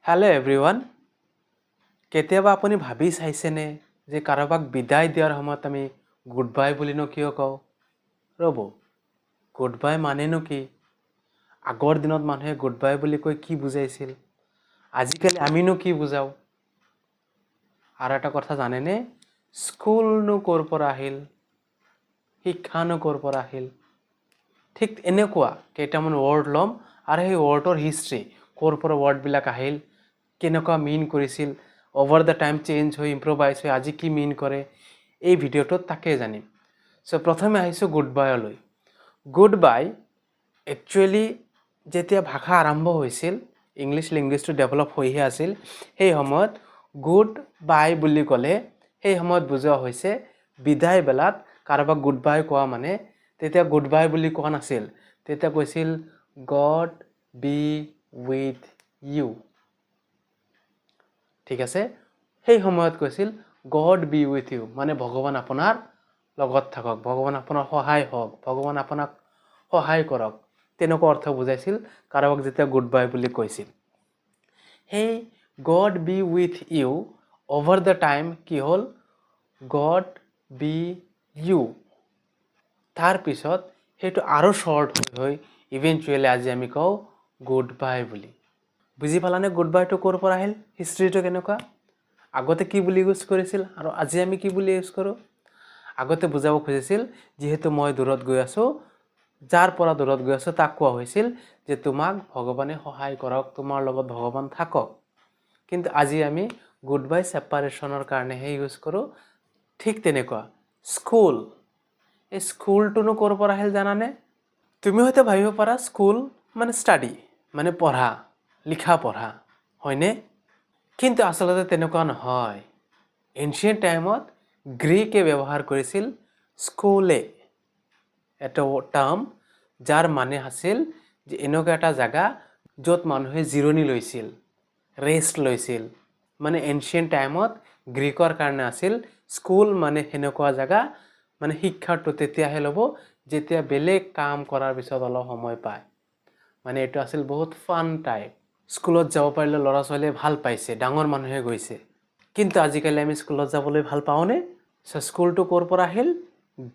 Hello everyone. কেতিয়াবা আপুনি ভাবি চাইছেনে যে কাৰোবাক বিদায় দিয়াৰ সময়ত আমি গুড বাই বুলি কিয় কওঁ? ৰ'ব, গুড বাই মানেনো কি? আগৰ দিনত মানুহে গুড বাই বুলি কৈ কি বুজাইছিল? আজিকালি আমিনো কি বুজাওঁ? আৰু এটা কথা জানেনে? স্কুলনো ক'ৰ পৰা আহিল? শিক্ষানো ক'ৰ পৰা আহিল? ঠিক এনেকুৱা কেইটামান ৱৰ্ড ল'ম আৰু সেই ৱৰ্ডৰ হিষ্ট্ৰী, ক'ৰ পৰা ৱৰ্ডবিলাক আহিল, কেনেকুৱা মিন কৰিছিল, over the time চেঞ্জ হৈ ইম্প্ৰভাইজ হৈ আজি কি মিন কৰে, এই ভিডিঅ'টোত তাকে জানিম। চ' প্ৰথমে আহিছোঁ গুড বাইলৈ। গুড বাই একচুৱেলি যেতিয়া ভাষা আৰম্ভ হৈছিল, ইংলিছ লেংগুৱেজটো ডেভেলপ হৈহে আছিল, সেই সময়ত গুড বাই বুলি ক'লে সেই সময়ত বুজোৱা হৈছে বিদায় বেলাত কাৰোবাক গুড বাই কোৱা মানে তেতিয়া গুড বাই বুলি কোৱা নাছিল, তেতিয়া কৈছিল গড বি উইথ ইউ। ঠিক আছে, সেই সময়ত কৈছিল গড বি উইথ ইউ মানে ভগৱান আপোনাৰ লগত থাকক, ভগৱান আপোনাৰ সহায় হওক, ভগৱান আপোনাক সহায় কৰক, তেনেকুৱা অৰ্থ বুজাইছিল কাৰোবাক যেতিয়া গুড বাই বুলি কৈছিল। সেই God be with you over the time কি হ'ল গড বি ইউ। তাৰপিছত সেইটো আৰু শ্বৰ্ট হৈ ইভেঞ্চুৱেলি আজি আমি কওঁ গুড বাই বুলি। বুজি পালানে গুড বাইটো ক'ৰ পৰা আহিল, হিষ্ট্ৰীটো কেনেকুৱা? আগতে কি বুলি ইউজ কৰিছিল আৰু আজি আমি কি বুলি ইউজ কৰোঁ? আগতে বুজাব খুজিছিল যিহেতু মই দূৰত গৈ আছোঁ, যাৰ পৰা দূৰত গৈ আছোঁ তাক কোৱা হৈছিল যে তোমাক ভগৱানে সহায় কৰক, তোমাৰ লগত ভগৱান থাকক। কিন্তু আজি আমি গুড বাই ছেপাৰেশ্যনৰ কাৰণেহে ইউজ কৰোঁ। ঠিক তেনেকুৱা স্কুল, এই স্কুলটোনো ক'ৰ পৰা আহিল জানানে? তুমি হয়তো ভাবিব পাৰা স্কুল মানে ষ্টাডি, মানে পঢ়া, লিখা পঢ়া, হয়নে? কিন্তু আচলতে তেনেকুৱা নহয়। এনচিয়েণ্ট টাইমত গ্ৰীকে ব্যৱহাৰ কৰিছিল স্কুলে, এটা টাৰ্ম যাৰ মানে আছিল যে এনেকুৱা এটা জাগা য'ত মানুহে জিৰণি লৈছিল, ৰেষ্ট লৈছিল। মানে এনচিয়েণ্ট টাইমত গ্ৰীকৰ কাৰণে আছিল স্কুল মানে সেনেকুৱা জাগা, মানে শিক্ষাটো তেতিয়াহে ল'ব যেতিয়া বেলেগ কাম কৰাৰ পিছত অলপ সময় পায়। মানে এইটো আছিল বহুত ফান টাইপ। স্কুলত যাব পাৰিলে ল'ৰা ছোৱালীয়ে ভাল পাইছে, ডাঙৰ মানুহে গৈছে। কিন্তু আজিকালি আমি স্কুলত যাবলৈ ভাল পাওঁনে? স্কুলটো ক'ৰ পৰা আহিল?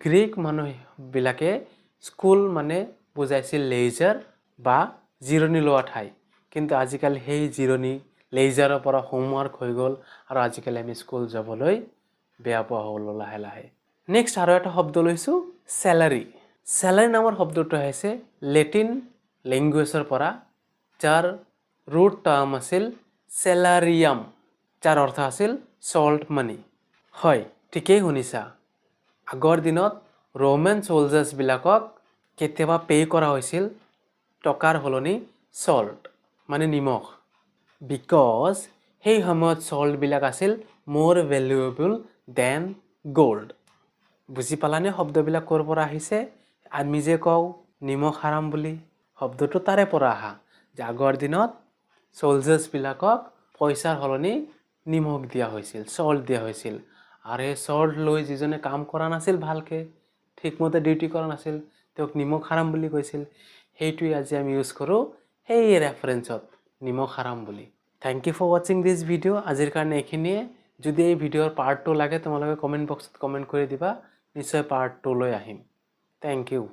গ্ৰীক মানুহবিলাকে স্কুল মানে বুজাইছিল লেইজাৰ বা জিৰণি লোৱা ঠাই। কিন্তু আজিকালি সেই জিৰণি লেইজাৰৰ পৰা হোমৱৰ্ক হৈ গ'ল আৰু আজিকালি আমি স্কুল যাবলৈ বেয়া পোৱা হ'লো লাহে লাহে। নেক্সট আৰু এটা শব্দ লৈছোঁ চেলাৰী। চেলাৰী নামৰ শব্দটো আহিছে লেটিন লেংগুৱেজৰ পৰা, যাৰ ৰুট টাৰ্ম আছিল চেলাৰিয়াম, যাৰ অৰ্থ আছিল চল্ট মানি। হয়, ঠিকেই শুনিছা। আগৰ দিনত ৰোমান চলজাৰ্ছবিলাকক কেতিয়াবা পে' কৰা হৈছিল টকাৰ সলনি চল্ট মানে নিমখ, বিকজ সেই সময়ত চল্টবিলাক আছিল মোৰ ভেলুৱেবল দেন গ'ল্ড। বুজি পালানে শব্দবিলাক ক'ৰ পৰা আহিছে? আমি যে কওঁ নিমখ হাৰাম বুলি, শব্দটো তাৰে পৰা আহা যে আগৰ দিনত চলজাৰ্ছবিলাকক পইচাৰ সলনি নিমখ দিয়া হৈছিল, চল্ট দিয়া হৈছিল। আৰু সেই চল্ট লৈ যিজনে কাম কৰা নাছিল ভালকৈ, ঠিকমতে ডিউটি কৰা নাছিল, তেওঁক নিমখ হাৰাম বুলি কৈছিল। সেইটোৱে আজি আমি ইউজ কৰোঁ সেই ৰেফাৰেঞ্চত নিমখ হাৰাম বুলি। থেংক ইউ ফৰ ৱাচিং দিছ ভিডিঅ'। আজিৰ কাৰণে এইখিনিয়ে। যদি এই ভিডিঅ'ৰ পাৰ্ট 2 লাগে তোমালোকে কমেণ্ট বক্সত কমেণ্ট কৰি দিবা, নিশ্চয় পাৰ্ট 2 লৈ আহিম। Thank U.